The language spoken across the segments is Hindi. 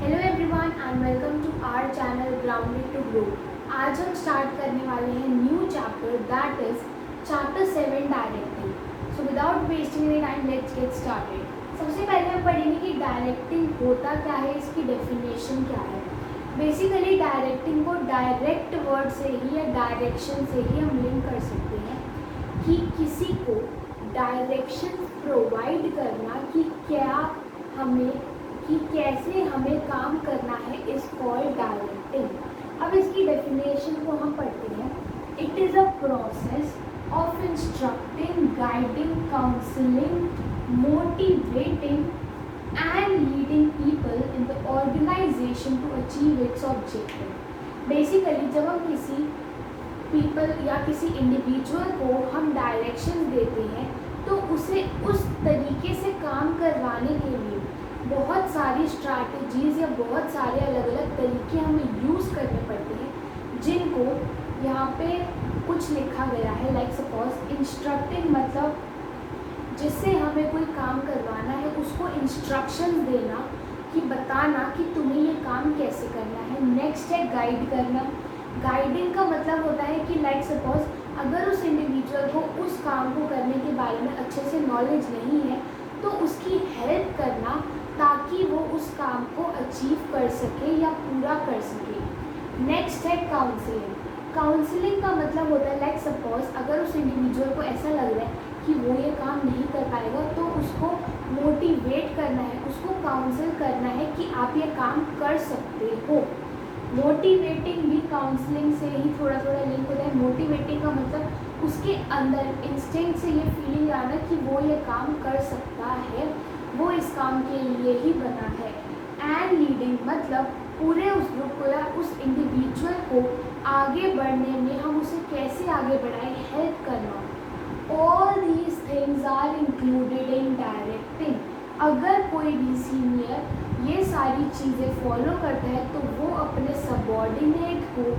Hello everyone and welcome to our channel Grounded to Grow. आज हम स्टार्ट करने वाले हैं new chapter that is chapter 7 directing. So without wasting any time let's get started. सबसे पहले हम पढ़ेंगे कि डायरेक्टिंग होता क्या है, इसकी डेफिनेशन क्या है। बेसिकली डायरेक्टिंग को डायरेक्ट वर्ड से ही या डायरेक्शन से ही हम लिंक कर सकते हैं कि किसी को डायरेक्शन प्रोवाइड करना कि कैसे हमें काम करना है इज कॉल्ड डायरेक्टिंग। अब इसकी डेफिनेशन को हम पढ़ते हैं। It is a process of instructing, guiding, counselling, motivating and leading people in the organisation to achieve its objective. Basically जब हम किसी पीपल या किसी इंडिविजुअल को हम डायरेक्शन देते हैं तो उसे उस तरीके से काम करवाने के लिए बहुत सारी स्ट्रैटेजीज़ या बहुत सारे अलग अलग तरीके हमें यूज़ करने पड़ते हैं, जिनको यहाँ पे कुछ लिखा गया है। लाइक सपोज इंस्ट्रक्टिंग मतलब जिससे हमें कोई काम करवाना है उसको इंस्ट्रक्शन देना, कि बताना कि तुम्हें ये काम कैसे करना है। नेक्स्ट है गाइड करना। गाइडिंग का मतलब होता है कि लाइक सपोज अगर उस इंडिविजुअल को उस काम को करने के बारे में अच्छे से नॉलेज नहीं है तो उसकी हेल्प करना ताकि वो उस काम को अचीव कर सके या पूरा कर सके। नेक्स्ट है काउंसलिंग। काउंसलिंग का मतलब होता है लाइक सपोज अगर उस इंडिविजुअल को ऐसा लग रहा है कि वो ये काम नहीं कर पाएगा तो उसको मोटिवेट करना है, उसको काउंसिल करना है कि आप ये काम कर सकते हो। मोटिवेटिंग भी काउंसलिंग से ही थोड़ा थोड़ा लिंक होता है। मोटिवेटिंग का मतलब उसके अंदर इंस्टिंक्ट से ये फीलिंग आना कि वो ये काम कर सकता है, वो इस काम के लिए ही बना है। एंड लीडिंग मतलब पूरे उस ग्रुप को या उस इंडिविजुअल को आगे बढ़ने में हम उसे कैसे आगे बढ़ाएं, हेल्प करना। All these things are included in directing. अगर कोई भी सीनियर ये सारी चीज़ें फॉलो करता है तो वो अपने सबॉर्डिनेट को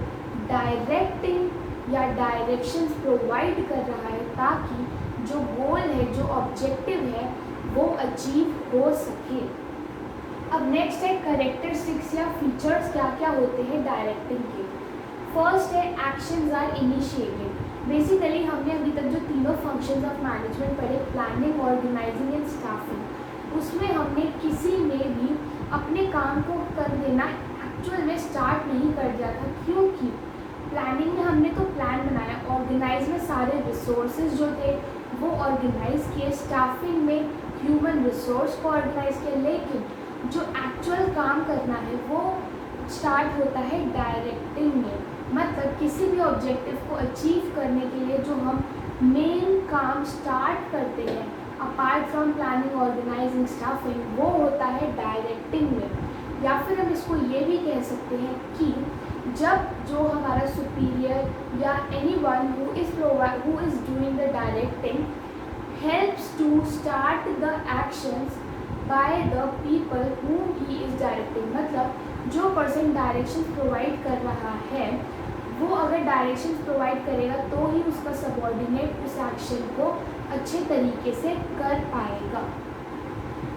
डायरेक्टिंग या डायरेक्शंस प्रोवाइड कर रहा है ताकि जो गोल है, जो ऑब्जेक्टिव है वो अचीव हो सके। अब नेक्स्ट है कैरेक्टरिस्टिक्स या फीचर्स क्या क्या होते हैं डायरेक्टिंग के। फर्स्ट है एक्शंस आर इनिशिएटेड। बेसिकली हमने अभी तक जो तीनों फंक्शंस ऑफ मैनेजमेंट पढ़े, प्लानिंग, ऑर्गेनाइजिंग एंड स्टाफिंग, उसमें हमने किसी में भी अपने काम को कर देना एक्चुअल में स्टार्ट नहीं कर दिया था, क्योंकि प्लानिंग में हमने तो प्लान बनाया, ऑर्गेनाइज में सारे रिसोर्सेज जो थे वो ऑर्गेनाइज किए, स्टाफिंग में ह्यूमन रिसोर्स को ऑर्गेनाइज किया, लेकिन जो एक्चुअल काम करना है वो स्टार्ट होता है डायरेक्टिंग में। मतलब किसी भी ऑब्जेक्टिव को अचीव करने के लिए जो हम मेन काम स्टार्ट करते हैं apart from planning, organising, staffing, वो होता है डायरेक्टिंग में। या फिर हम इसको ये भी कह सकते हैं कि जब जो हमारा सुपीरियर या anyone who is doing the directing helps to start the actions by the people whom he is directing। मतलब जो पर्सन डायरेक्शन प्रोवाइड कर रहा है वो अगर डायरेक्शन प्रोवाइड करेगा तो ही उसका सबॉर्डिनेट उस एक्शन को अच्छे तरीके से कर पाएगा।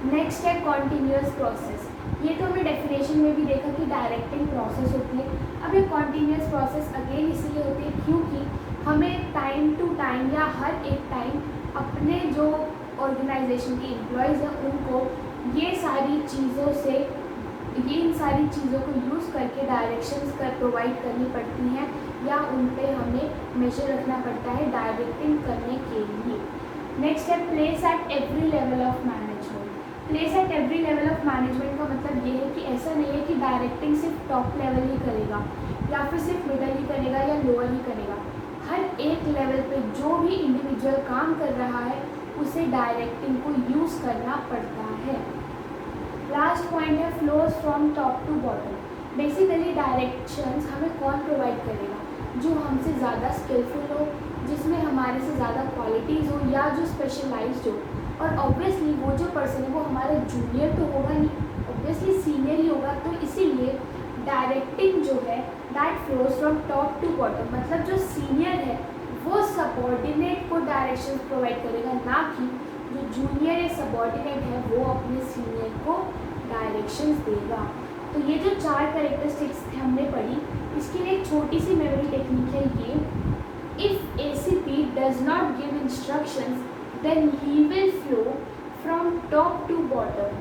नेक्स्ट है कॉन्टीन्यूअस प्रोसेस। ये तो हमें डेफिनेशन में भी देखा कि डायरेक्टिंग प्रोसेस होती है। अब ये कॉन्टीन्यूअस प्रोसेस अगेन इसलिए होती है क्योंकि हमें टाइम टू टाइम या हर एक टाइम अपने जो ऑर्गेनाइजेशन के एम्प्लॉयज़ हैं उनको इन सारी चीज़ों को यूज़ करके डायरेक्शंस प्रोवाइड करनी पड़ती हैं या उन पे हमें मेजर रखना पड़ता है डायरेक्टिंग करने के लिए। नेक्स्ट है place at every level of management. Place at every level of management का मतलब ये है कि ऐसा नहीं है कि डायरेक्टिंग सिर्फ टॉप लेवल ही करेगा या फिर सिर्फ मिडल ही करेगा या लोअर ही करेगा। हर एक लेवल पे जो भी इंडिविजुअल काम कर रहा है उसे डायरेक्टिंग को यूज़ करना पड़ता है। लास्ट पॉइंट है flows from top to bottom. Basically directions हमें कौन प्रोवाइड करेगा, जो हमसे ज़्यादा स्किलफुल हो, जिसमें हमारे से ज़्यादा क्वालिटीज़ हो या जो स्पेशलाइज्ड हो। और ऑब्वियसली वो जो पर्सन है वो हमारा जूनियर तो होगा नहीं, ऑब्वियसली सीनियर ही होगा। तो इसीलिए डायरेक्टिंग जो है that flows from top to bottom. मतलब जो सीनियर है वो सबॉर्डिनेट को डायरेक्शन प्रोवाइड करेगा, ना कि जो जूनियर या सबॉर्डिनेट है वो अपने सीनियर को डायरेक्शंस देगा। तो ये जो 4 कैरेक्टरिस्टिक्स हमने पढ़ी, इसके लिए एक छोटी सी मेमोरी टेक्निक है ये। If ACP does not give instructions then he will flow from top to bottom.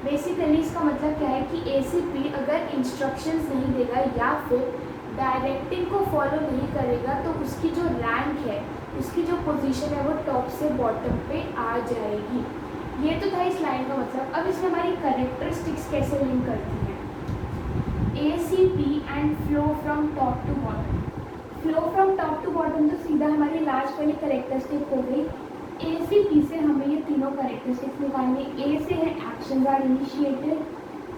Basically इसका मतलब क्या है कि ACP अगर इंस्ट्रक्शंस नहीं देगा या फिर डायरेक्टिंग को फॉलो नहीं करेगा तो उसकी जो रैंक है, उसकी जो पोजीशन है वो टॉप से बॉटम पे आ जाएगी। ये तो था इस लाइन का मतलब। अब इसमें हमारी कैरेक्टरिस्टिक्स कैसे लिंक करती हैं? ACP and flow from top to bottom. Flow from top to bottom तो सीधा हमारी लास्ट वाली कैरेक्टरिस्टिक हो गई। ACP से हमें ये तीनों कैरेक्टरिस्टिक्स निकालनी। A से है एक्शंस आर इनिशिएटेड,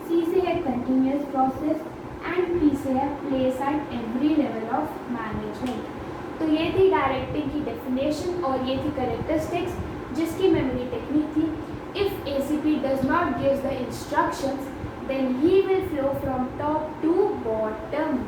C से है कंटिन्यूअस प्रोसेस एंड P से है place at every level of management. तो ये थी डायरेक्टिंग की डेफिनेशन और ये थी कैरेक्टरिस्टिक्स जिसकी मेमोरी टेक्निक थी। If ACP does not give the instructions then he will flow from top to bottom.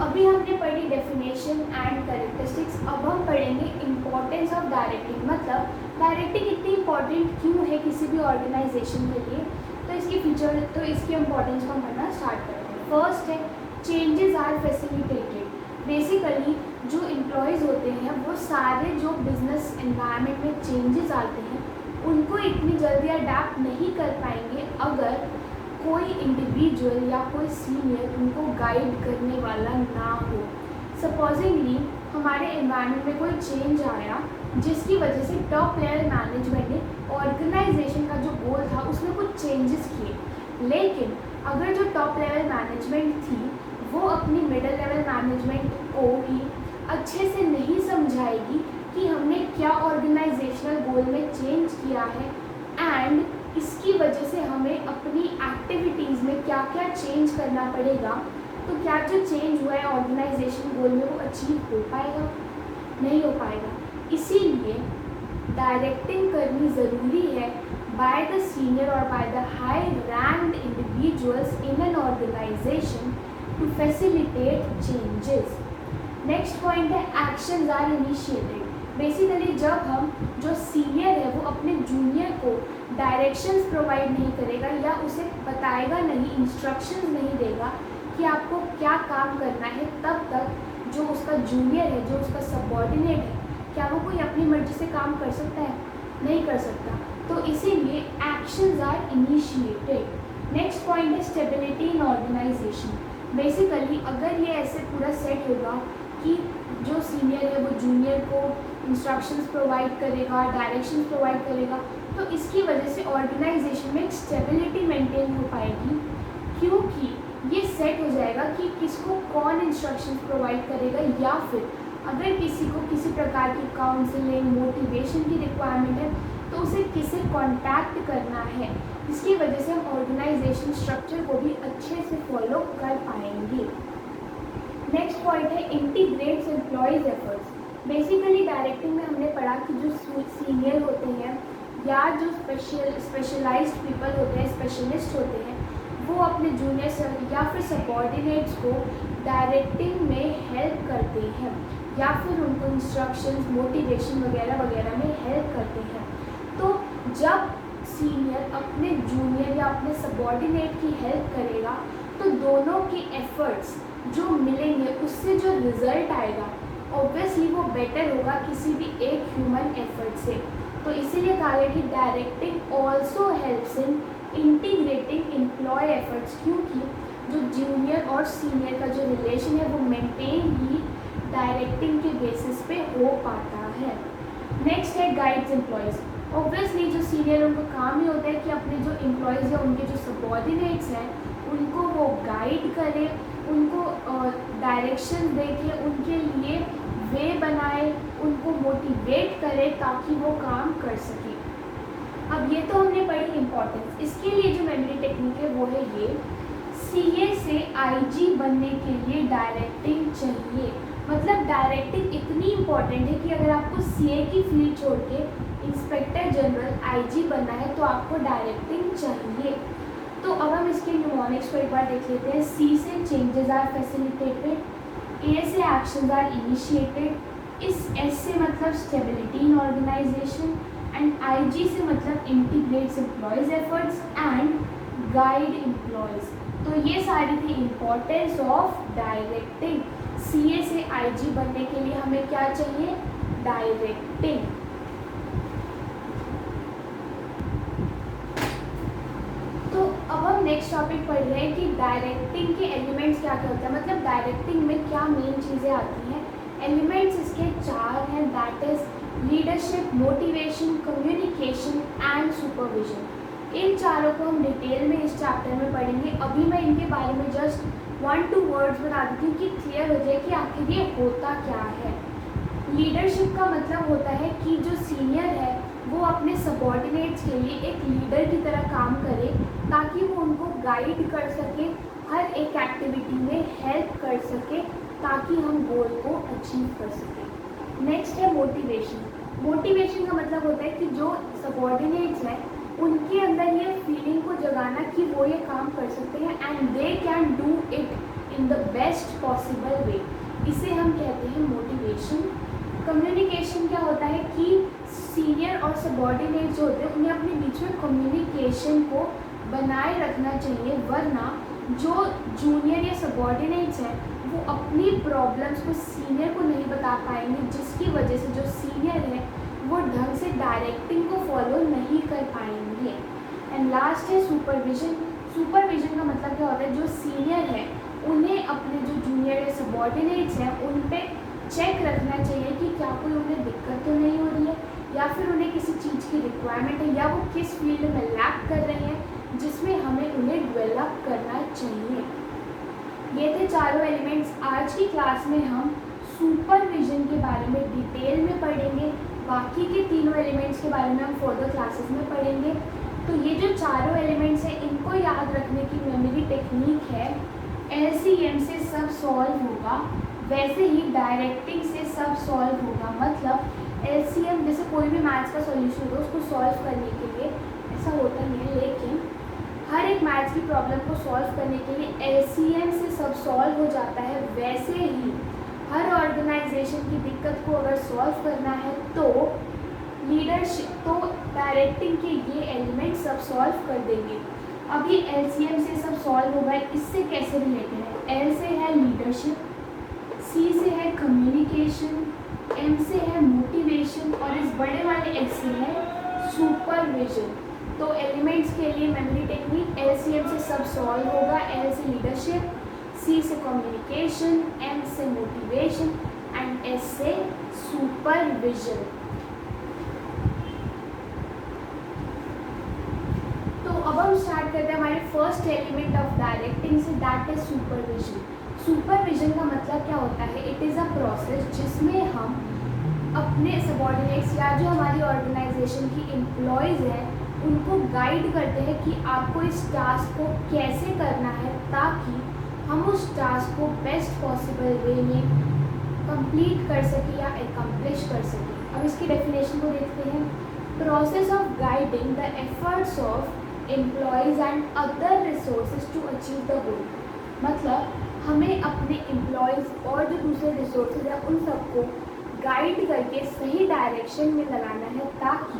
अभी हमने पढ़ी डेफिनेशन एंड कैरेक्टरिस्टिक्स। अब हम पढ़ेंगे इम्पोर्टेंस ऑफ डायरेक्टिंग, मतलब डायरेक्टिंग इतनी इंपॉर्टेंट क्यों है किसी भी ऑर्गेनाइजेशन के लिए। तो इसकी फीचर, तो इसकी इम्पोर्टेंस को हम पढ़ना स्टार्ट करते हैं। फर्स्ट है चेंजेस आर फैसिलिटेटेड। बेसिकली जो एम्प्लॉयज़ होते हैं वो सारे जो बिजनेस एनवायरनमेंट में चेंजेस आते हैं उनको इतनी जल्दी अडेप्ट नहीं कर पाएंगे अगर कोई इंडिविजुअल या कोई सीनियर उनको गाइड करने वाला ना हो। सपोजिंगली हमारे एनवायरनमेंट में कोई चेंज आया जिसकी वजह से टॉप लेवल मैनेजमेंट ने ऑर्गेनाइजेशन का जो गोल था उसमें कुछ चेंजेस किए, लेकिन अगर जो टॉप लेवल मैनेजमेंट थी वो अपनी मिडिल लेवल मैनेजमेंट को भी अच्छे से नहीं समझाएगी कि हमने क्या ऑर्गेनाइजेशनल गोल में चेंज किया है एंड इसकी वजह से हमें अपनी एक्टिविटीज़ में क्या क्या चेंज करना पड़ेगा, तो क्या जो चेंज हुआ है ऑर्गेनाइजेशन गोल में वो अचीव हो पाएगा? नहीं हो पाएगा। इसीलिए डायरेक्टिंग करनी ज़रूरी है बाय द सीनियर और by the high ranked individuals in an organisation to facilitate changes. Next point है एक्शंस आर इनिशिएटेड। बेसिकली जब हम जो सीनियर है वो अपने जूनियर को डायरेक्शंस प्रोवाइड नहीं करेगा या उसे बताएगा नहीं, इंस्ट्रक्शंस नहीं देगा कि आपको क्या काम करना है, तब तक जो उसका जूनियर है, जो उसका सबऑर्डिनेट है, क्या वो कोई अपनी मर्जी से काम कर सकता है? नहीं कर सकता। तो इसीलिए actions are initiated. Next point है स्टेबिलिटी इन ऑर्गेनाइजेशन। बेसिकली अगर ये ऐसे पूरा सेट होगा कि जो सीनियर है वो जूनियर को इंस्ट्रक्शंस प्रोवाइड करेगा, डायरेक्शंस प्रोवाइड करेगा, तो इसकी वजह से ऑर्गेनाइजेशन में एक स्टेबिलिटी मेंटेन हो पाएगी, क्योंकि ये सेट हो जाएगा कि किसको कौन इंस्ट्रक्शंस प्रोवाइड करेगा, या फिर अगर किसी को किसी प्रकार की काउंसलिंग, मोटिवेशन की रिक्वायरमेंट है तो उसे किसे कॉन्टैक्ट करना है। इसकी वजह से हम ऑर्गेनाइजेशन स्ट्रक्चर को भी अच्छे से फॉलो कर पाएंगे। नेक्स्ट पॉइंट है integrates employees efforts. Basically directing में हमने पढ़ा कि जो सीनियर होते हैं या जो स्पेशलाइज्ड पीपल होते हैं, स्पेशलिस्ट होते हैं, वो अपने जूनियर या फिर सबऑर्डिनेट्स को डायरेक्टिंग में हेल्प करते हैं या फिर उनको इंस्ट्रक्शंस, मोटिवेशन वगैरह वगैरह में हेल्प करते हैं। तो जब सीनियर अपने जूनियर या अपने सबऑर्डिनेट की हेल्प करेगा तो दोनों के एफर्ट्स जो मिलेंगे उससे जो रिजल्ट आएगा ऑब्वियसली वो बेटर होगा किसी भी एक ह्यूमन एफर्ट से। तो इसीलिए कहा गया कि directing also helps in integrating employee efforts, क्योंकि जो जूनियर और सीनियर का जो रिलेशन है वो मेंटेन ही डायरेक्टिंग के बेसिस पे हो पाता है। नेक्स्ट है गाइड्स एम्प्लॉयज़। ऑब्वियसली जो सीनियर उनका काम ही होता है कि अपने जो एम्प्लॉयज़ हैं उनके जो सबऑर्डिनेट्स हैं उनको वो गाइड करे, उनको डायरेक्शन दे के उनके लिए वे बनाए, उनको मोटिवेट करे ताकि वो काम कर सके। अब ये तो हमने पढ़ी इम्पोर्टेंस। इसके लिए जो मेमोरी टेक्निक है वो है ये, CA से IG बनने के लिए डायरेक्टिंग चाहिए। मतलब डायरेक्टिंग इतनी इम्पॉर्टेंट है कि अगर आपको CA की फील्ड छोड़ के इंस्पेक्टर जनरल IG बनना है तो आपको डायरेक्टिंग चाहिए। तो अब हम इसके न्यूमोनिक्स को एक बार देख लेते हैं। C से चेंजेस आर फैसिलिटेटेड, A से एक्शंस आर इनिशिएटेड, इस S से मतलब stability in organisation, and I IG से मतलब integrates employees efforts and guide employees. तो ये सारी थी इम्पोर्टेंस ऑफ डायरेक्टिंग। CA से IG बनने के लिए हमें क्या चाहिए? डायरेक्टिंग। तो अब हम नेक्स्ट टॉपिक पढ़ रहे हैं कि डायरेक्टिंग के एलिमेंट्स क्या क्या होते हैं, मतलब डायरेक्टिंग में क्या मेन चीज़ें आती हैं। एलिमेंट्स इसके 4 हैं, that is leadership, motivation, communication and supervision. इन चारों को हम डिटेल में इस चैप्टर में पढ़ेंगे। अभी मैं इनके बारे में जस्ट 1-2 वर्ड्स बता देती हूँ कि क्लियर हो जाए कि आखिर ये होता क्या है। लीडरशिप का मतलब होता है कि जो सीनियर है वो अपने सबॉर्डिनेट्स के लिए एक लीडर की तरह काम करे ताकि वो उनको गाइड कर सके, हर एक एक्टिविटी में हेल्प कर सके ताकि हम गोल को अचीव कर सकें। नेक्स्ट है मोटिवेशन। मोटिवेशन का मतलब होता है कि जो सबॉर्डिनेट्स हैं उनके अंदर ये फीलिंग को जगाना कि वो ये काम कर सकते हैं and they can do it in the best possible way, इसे हम कहते हैं मोटिवेशन। कम्युनिकेशन क्या होता है कि सीनियर और सबॉर्डिनेट जो होते हैं उन्हें अपने बीच में कम्युनिकेशन को बनाए रखना चाहिए, वरना जो जूनियर या सबॉर्डिनेट्स हैं वो अपनी प्रॉब्लम्स को सीनियर को नहीं बता पाएंगे, जिसकी वजह से जो सीनियर है वो ढंग से डायरेक्टिंग को फॉलो नहीं कर पाएंगे। एंड लास्ट है सुपरविजन। सुपरविजन का मतलब क्या होता है, जो सीनियर है उन्हें अपने जो जूनियर या सबॉर्डिनेट्स हैं उन पे चेक रखना चाहिए कि क्या कोई उन्हें दिक्कत तो नहीं हो रही है, या फिर उन्हें किसी चीज़ की रिक्वायरमेंट है, या वो किस फील्ड में लैक कर रहे हैं जिसमें हमें उन्हें डेवलप करना चाहिए। ये थे चारों एलिमेंट्स। आज की क्लास में हम सुपरविजन के बारे में डिटेल में पढ़ेंगे, बाकी के तीनों एलिमेंट्स के बारे में हम फर्दर क्लासेस में पढ़ेंगे। तो ये जो चारों एलिमेंट्स हैं इनको याद रखने की मेमोरी टेक्निक है, LCM से सब सॉल्व होगा, वैसे ही डायरेक्टिंग से सब सॉल्व होगा। मतलब LCM जैसे कोई भी मैथ्स का सॉल्यूशन हो उसको सॉल्व करने के लिए ऐसा होता नहीं है, लेकिन हर एक मैथ्स की प्रॉब्लम को सॉल्व करने के लिए LCM से सब सॉल्व हो जाता है। वैसे ही हर ऑर्गेनाइजेशन की दिक्कत को अगर सॉल्व करना है तो लीडरशिप, तो डायरेक्टिंग के ये एलिमेंट सब सॉल्व कर देंगे। अभी LCM से सब सॉल्व होगा, इससे कैसे रिलेटेड है? L से है लीडरशिप, C से है कम्युनिकेशन, M से है मोटिवेशन और इस बड़े वाले X से है सुपरविजन। तो एलिमेंट्स के लिए मेमोरी टेक्निक, LCM से सब सॉल्व होगा, L से लीडरशिप, C से कम्युनिकेशन, M से मोटिवेशन एंड S से सुपरविजन। तो अब हम स्टार्ट करते हैं हमारे फर्स्ट एलिमेंट ऑफ डायरेक्टिंग से, दैट इज सुपरविजन। सुपरविजन का मतलब क्या होता है? इट इज़ अ प्रोसेस जिसमें हम अपने सबॉर्डिनेट्स या जो हमारी ऑर्गेनाइजेशन की एम्प्लॉयज़ हैं उनको गाइड करते हैं कि आपको इस टास्क को कैसे करना है ताकि हम उस टास्क को बेस्ट पॉसिबल वे में कंप्लीट कर सकें या एकम्प्लिश कर सकें। अब इसकी डेफिनेशन को देखते हैं। Process of guiding the efforts of employees and other resources to achieve the goal. मतलब हमें अपने एम्प्लॉयज़ और जो दूसरे रिसोर्सेज हैं उन सबको गाइड करके सही डायरेक्शन में लगाना है ताकि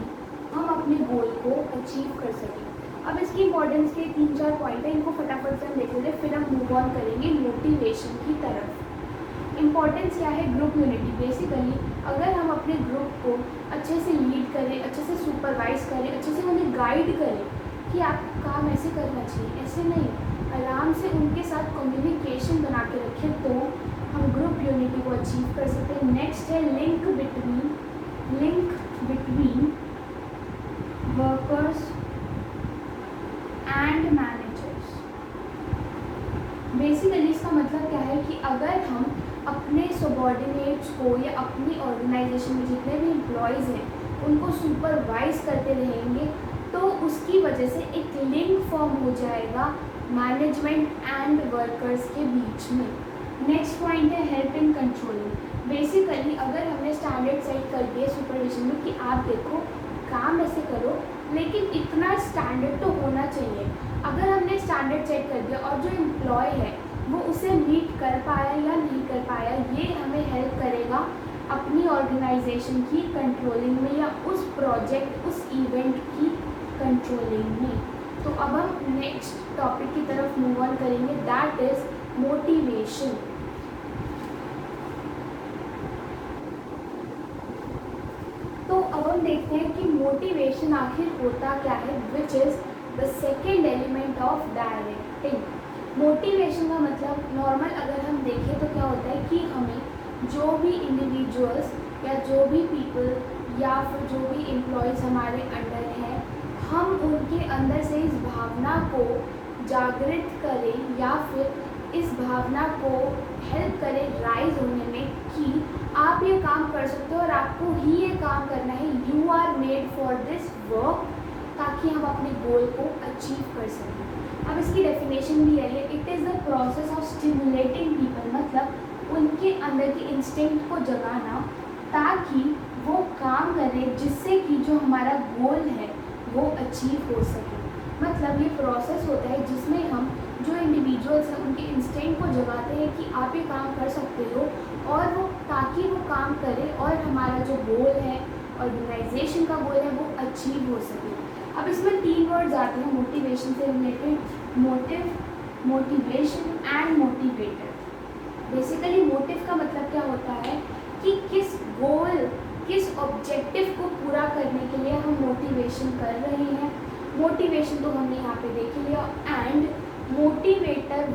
हम अपने गोल को अचीव कर सकें। अब इसकी इंपॉर्टेंस के 3-4 पॉइंट हैं, इनको फटाफट से हम देख लेते हैं, फिर हम मूव ऑन करेंगे मोटिवेशन की तरफ। इंपॉर्टेंस क्या है? Group unity. बेसिकली अगर हम अपने ग्रुप को अच्छे से लीड करें, अच्छे से सुपरवाइज करें, अच्छे से उन्हें गाइड करें कि आप काम ऐसे करना चाहिए, ऐसे नहीं, आराम से उनके साथ कम्युनिकेशन बना के रखें तो हम ग्रुप यूनिटी को अचीव कर सकते हैं। नेक्स्ट है link between workers and managers. Basically इसका मतलब क्या है कि अगर हम अपने सबॉर्डिनेट्स को या अपनी ऑर्गेनाइजेशन में जितने भी एम्प्लॉयज़ हैं उनको सुपरवाइज करते रहेंगे तो उसकी वजह से एक लिंक फॉर्म हो जाएगा मैनेजमेंट एंड वर्कर्स के बीच में। नेक्स्ट पॉइंट है हेल्प इन कंट्रोलिंग। बेसिकली अगर हमने स्टैंडर्ड सेट कर दिए सुपरविजन में कि आप देखो काम ऐसे करो, लेकिन इतना स्टैंडर्ड तो होना चाहिए। अगर हमने स्टैंडर्ड सेट कर दिया और जो एम्प्लॉय है वो उसे मीट कर पाया या नहीं कर पाया, ये हमें हेल्प करेगा अपनी ऑर्गेनाइजेशन की कंट्रोलिंग में या उस प्रोजेक्ट उस इवेंट की कंट्रोलिंग में। तो अब हम नेक्स्ट टॉपिक की तरफ मूव ऑन करेंगे, दैट इज मोटिवेशन। तो अब हम देखते हैं कि मोटिवेशन आखिर होता क्या है, which is the second element of directing. Motivation का मतलब नॉर्मल अगर हम देखें तो क्या होता है कि हमें जो भी इंडिविजुअल्स या जो भी पीपल या फिर जो भी एम्प्लॉयज़ हमारे अंडर हैं, हम उनके अंदर से इस भावना को जागृत करें या फिर इस भावना को हेल्प करें राइज होने में कि आप ये काम कर सकते हो और आपको ही ये काम करना है, you are made for this work, ताकि हम अपने गोल को अचीव कर सकें। अब इसकी डेफिनेशन भी है, it is the process of stimulating people, मतलब उनके अंदर की इंस्टिंक्ट को जगाना ताकि वो काम करें जिससे कि जो हमारा गोल है वो अचीव हो सके। मतलब ये प्रोसेस होता है जिसमें हम जो इंडिविजुअल्स हैं उनके इंस्टिंक्ट को जगाते हैं कि आप ये काम कर सकते हो, और वो ताकि वो काम करें और हमारा जो गोल है, ऑर्गेनाइजेशन का गोल है, वो अचीव हो सके। अब इसमें 3 वर्ड्स आते हैं मोटिवेशन से related, motive, motivation and motivator. Basically motive का मतलब क्या होता है कि किस गोल, किस ऑब्जेक्टिव को पूरा करने के लिए हम मोटिवेशन कर रहे हैं। मोटिवेशन तो हमने यहाँ पे देख लिया। एंड मोटिवेटर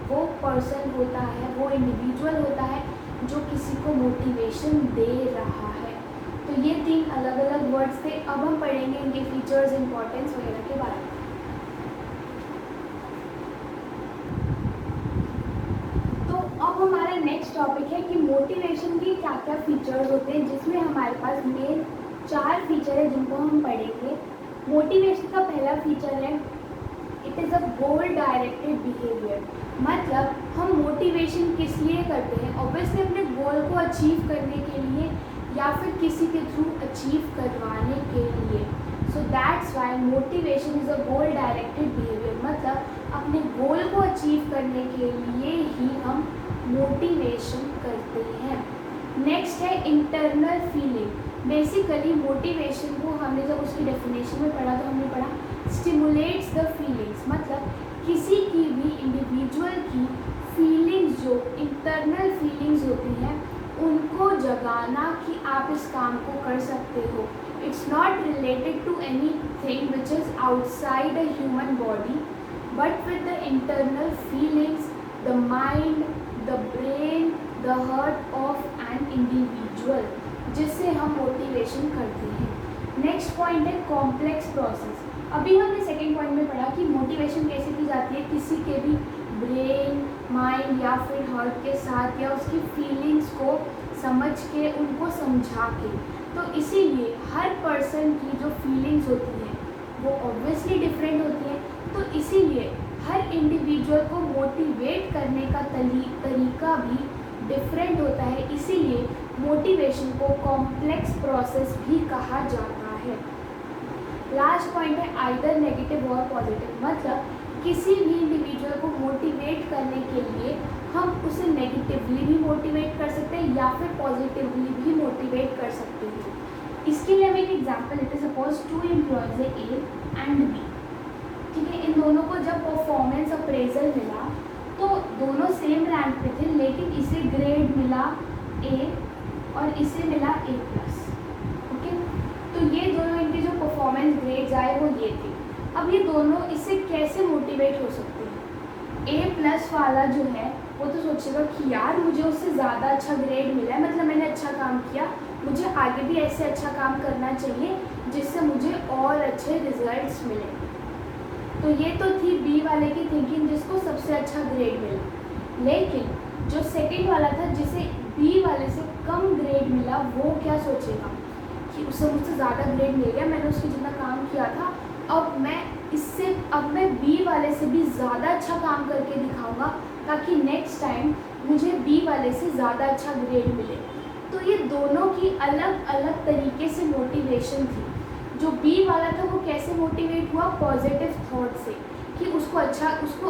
वो पर्सन होता है, वो इंडिविजुअल होता है जो किसी को मोटिवेशन दे रहा है। तो ये 3 अलग अलग वर्ड्स थे। अब हम पढ़ेंगे इनके फीचर्स, इंपॉर्टेंस वगैरह के बारे में। अब हमारा नेक्स्ट टॉपिक है कि मोटिवेशन के क्या क्या फीचर्स होते हैं, जिसमें हमारे पास मेन 4 फीचर है जिनको हम पढ़ेंगे। मोटिवेशन का पहला फीचर है it is a goal directed behaviour. मतलब हम मोटिवेशन किस लिए करते हैं, ऑब्वियसली अपने गोल को अचीव करने के लिए या फिर किसी के थ्रू अचीव करवाने के लिए। So that's why motivation is a goal directed behaviour. मतलब अपने गोल को अचीव करने के लिए ही हम मोटिवेशन करते हैं। नेक्स्ट है इंटरनल फीलिंग। बेसिकली मोटिवेशन को हमने जब उसकी डेफिनेशन में पढ़ा तो हमने पढ़ा स्टिमुलेट्स द फीलिंग्स। मतलब किसी की भी इंडिविजुअल की फीलिंग्स, जो इंटरनल फीलिंग्स होती हैं, उनको जगाना कि आप इस काम को कर सकते हो। It's not related to anything which is outside a human body, but with the internal feelings, the mind, the brain, the heart of an individual, जिससे हम मोटिवेशन करते हैं। नेक्स्ट पॉइंट है कॉम्प्लेक्स प्रोसेस। अभी हमने सेकेंड पॉइंट में पढ़ा कि मोटिवेशन कैसे की जाती है, किसी के भी ब्रेन, माइंड या फिर हार्ट के साथ, या उसकी फीलिंग्स को समझ के, उनको समझा के। तो इसीलिए हर पर्सन की जो फीलिंग्स होती हैं वो ऑब्वियसली डिफरेंट होती हैं। तो इसीलिए हर इंडिविजुअल को मोटिवेट करने का तरीका भी डिफरेंट होता है। इसीलिए मोटिवेशन को कॉम्प्लेक्स प्रोसेस भी कहा जाता है। लास्ट पॉइंट है आइदर नेगेटिव और पॉजिटिव। मतलब किसी भी इंडिविजुअल को मोटिवेट करने के लिए हम उसे नेगेटिवली भी मोटिवेट कर सकते हैं या फिर पॉजिटिवली भी मोटिवेट कर सकते हैं। इसके लिए हम एक एग्जांपल लेते हैं। सपोज 2 एम्प्लॉयज़ है A एंड B, ठीक है। इन दोनों को जब परफॉर्मेंस अप्रेजल मिला तो दोनों सेम रैंक पे थे, लेकिन इसे ग्रेड मिला A और इसे मिला A+। ओके, तो ये दोनों इनके जो परफॉर्मेंस ग्रेड्स आए वो ये थे। अब ये दोनों इससे कैसे मोटिवेट हो सकते हैं। A+ वाला जो है वो तो सोचेगा कि यार मुझे उससे ज़्यादा अच्छा ग्रेड मिला है, मतलब मैंने अच्छा काम किया, मुझे आगे भी ऐसे अच्छा काम करना चाहिए जिससे मुझे और अच्छे रिजल्ट्स मिले। तो ये तो थी B वाले की थिंकिंग, जिसको सबसे अच्छा ग्रेड मिला। लेकिन जो सेकंड वाला था, जिसे B वाले से कम ग्रेड मिला, वो क्या सोचेगा कि उसे मुझसे ज़्यादा ग्रेड मिल गया, मैंने उसके जितना काम किया था, अब मैं B वाले से भी ज़्यादा अच्छा काम करके दिखाऊंगा ताकि नेक्स्ट टाइम मुझे B वाले से ज़्यादा अच्छा ग्रेड मिले। तो ये दोनों की अलग अलग तरीके से मोटिवेशन थी। जो B वाला था वो कैसे मोटिवेट हुआ, पॉजिटिव थॉट से कि उसको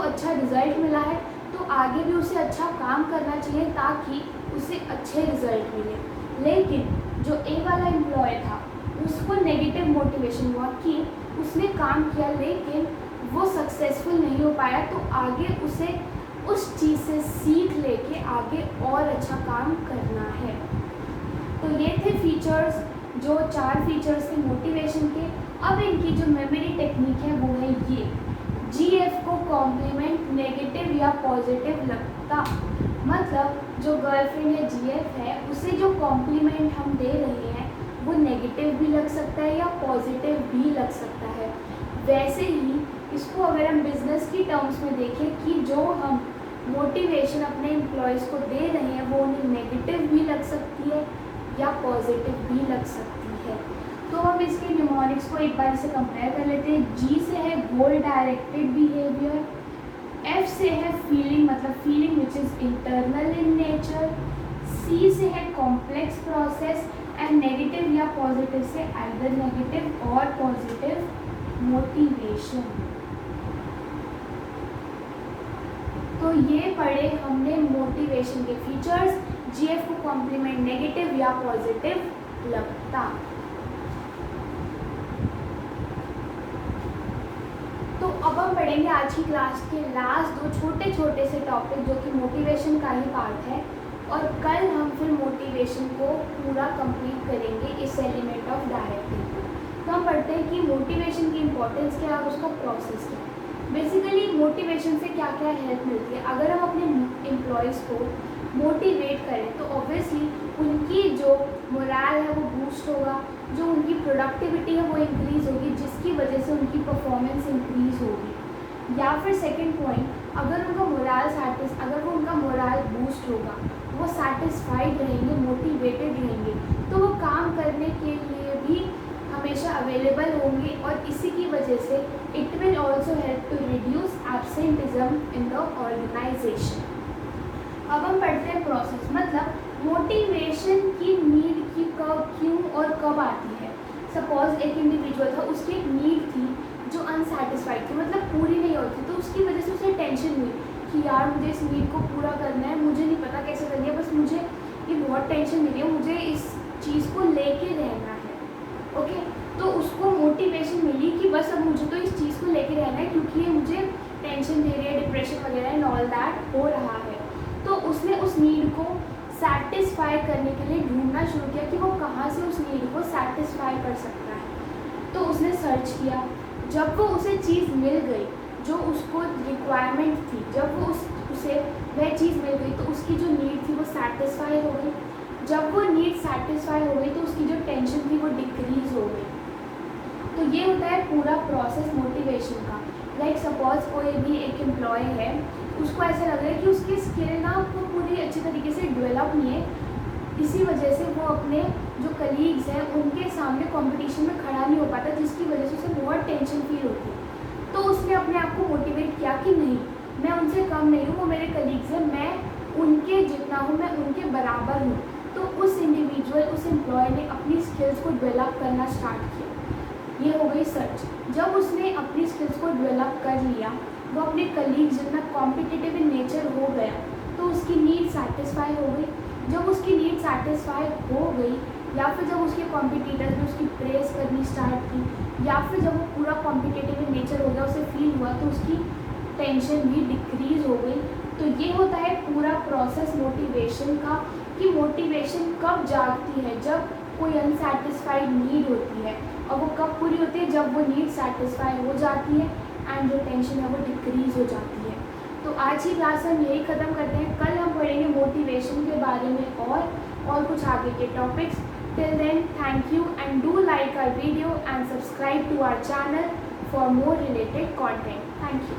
अच्छा रिज़ल्ट मिला है तो आगे भी उसे अच्छा काम करना चाहिए ताकि उसे अच्छे रिज़ल्ट मिले। लेकिन जो ए वाला एम्प्लॉय था उसको नेगेटिव मोटिवेशन हुआ कि उसने काम किया लेकिन वो सक्सेसफुल नहीं हो पाया, तो आगे उसे उस चीज़ से सीख लेके आगे और अच्छा काम करना है। तो ये थे फीचर्स, जो 4 फीचर्स थे मोटिवेशन के। अब इनकी जो मेमोरी टेक्निक है वो है ये, GF को कॉम्प्लीमेंट नेगेटिव या पॉजिटिव लगता। मतलब जो गर्लफ्रेंड या GF है उसे जो कॉम्प्लीमेंट हम दे रहे हैं वो नेगेटिव भी लग सकता है या पॉजिटिव भी लग सकता है। वैसे ही इसको अगर हम बिजनेस की टर्म्स में देखें कि जो हम मोटिवेशन अपने एम्प्लॉयज़ को दे रहे हैं वो उन्हें नेगेटिव भी लग सकती है या पॉजिटिव भी लग सकती है। तो हम इसके निमोनिक्स को एक बार से कंपेयर कर लेते हैं। G से है गोल डायरेक्टेड बिहेवियर, F से है फीलिंग, मतलब feeling which is internal in nature, C से है कॉम्प्लेक्स प्रोसेस, एंड नेगेटिव या पॉजिटिव से आइदर नेगेटिव और पॉजिटिव मोटिवेशन। तो ये पढ़े हमने मोटिवेशन के फीचर्स, GF को कॉम्प्लीमेंट नेगेटिव या पॉजिटिव लगता। तो अब हम पढ़ेंगे आज की क्लास के लास्ट 2 छोटे छोटे से टॉपिक जो कि मोटिवेशन का ही पार्ट है, और कल हम फिर मोटिवेशन को पूरा कंप्लीट करेंगे इस एलिमेंट ऑफ डायरेक्टिंग। तो हम पढ़ते हैं कि मोटिवेशन की इम्पोर्टेंस क्या है और उसका प्रोसेस क्या है। बेसिकली मोटिवेशन से क्या क्या हेल्प मिलती है। अगर हम अपने एम्प्लॉयज़ को मोटिवेट करें तो ऑब्वियसली उनकी जो मोरल है वो बूस्ट होगा, जो उनकी प्रोडक्टिविटी है वो इंक्रीज़ होगी, जिसकी वजह से उनकी परफॉर्मेंस इंक्रीज़ होगी। या फिर सेकंड पॉइंट, अगर वो उनका मोरल बूस्ट होगा, वो सैटिस्फाइड रहेंगे, मोटिवेटेड रहेंगे, तो वो काम करने के लिए भी हमेशा अवेलेबल होंगे, और इसी की वजह से it will also help to reduce absenteeism in the organisation. अब हम पढ़ते हैं प्रोसेस, मतलब मोटिवेशन की नीड की कब, क्यों और कब आती है। सपोज एक इंडिविजुअल था, उसकी एक नीड थी जो अनसेटिस्फाइड थी, मतलब पूरी नहीं होती, तो उसकी वजह से उसे टेंशन हुई कि यार मुझे इस नीड को पूरा करना है, मुझे नहीं पता कैसे करनी है, बस मुझे ये बहुत टेंशन मिली है, मुझे इस चीज़ को लेके रहना है। ओके, तो उसको मोटिवेशन मिली कि बस अब मुझे तो इस चीज़ को लेके रहना है क्योंकि ये मुझे टेंशन दे रही है, डिप्रेशन वगैरह एंड ऑल दैट हो रहा है। तो उसने उस नीड को सेटिस्फाई करने के लिए ढूंढना शुरू किया कि वो कहाँ से उस नीड को सेटिस्फाई कर सकता है। तो उसने सर्च किया, जब वो उसे चीज़ मिल गई जो उसको रिक्वायरमेंट थी, जब वो उसे वह चीज़ मिल गई तो उसकी जो नीड थी वो सेटिस्फाई हो गई। जब वो नीड सेटिस्फाई हो गई तो उसकी जो टेंशन थी वो डिक्रीज़ हो गई। तो ये होता है पूरा प्रोसेस मोटिवेशन का। लाइक सपोज कोई भी एक एम्प्लॉय है, उसको ऐसा लग रहा है कि उसकी स्किल ना वो पूरी अच्छी तरीके से डेवलप नहीं है, इसी वजह से वो अपने जो कलीग्स हैं उनके सामने कंपटीशन में खड़ा नहीं हो पाता, जिसकी वजह से उसे बहुत टेंशन फील होती है। तो उसने अपने आप को मोटिवेट किया कि नहीं, मैं उनसे कम नहीं हूँ, वो मेरे कलीग्स हैं, मैं उनके जितना हूँ, मैं उनके बराबर हूँ। तो उस इंडिविजुअल, उस एम्प्लॉय ने अपनी स्किल्स को डेवलप करना स्टार्ट किया। ये हो गई सर्च। जब उसने अपनी स्किल्स को डेवलप कर लिया, वो अपने कलीग्स जितना कॉम्पिटिटिव इन नेचर हो गया, तो उसकी नीड सेटिस्फाई हो गई। जब उसकी नीड सेटिस्फाई हो गई, या फिर जब उसके कॉम्पिटिटर्स ने उसकी प्रेस करनी स्टार्ट की, या फिर जब वो पूरा कॉम्पिटिटिव इन नेचर हो गया, उसे फील हुआ, तो उसकी टेंशन भी डिक्रीज़ हो गई। तो ये होता है पूरा प्रोसेस मोटिवेशन का, कि मोटिवेशन कब जागती है, जब कोई अनसेटिस्फाइड नीड होती है, और वो कब पूरी होती है, जब वो नीड सेटिस्फाई हो जाती है एंड जो टेंशन है वो डिक्रीज़ हो जाती है। तो आज की क्लास हम यही ख़त्म करते हैं। कल हम पढ़ेंगे मोटिवेशन के बारे में और कुछ आगे के topics. Till then, thank you and do like our video and subscribe to our channel for more related content. Thank you.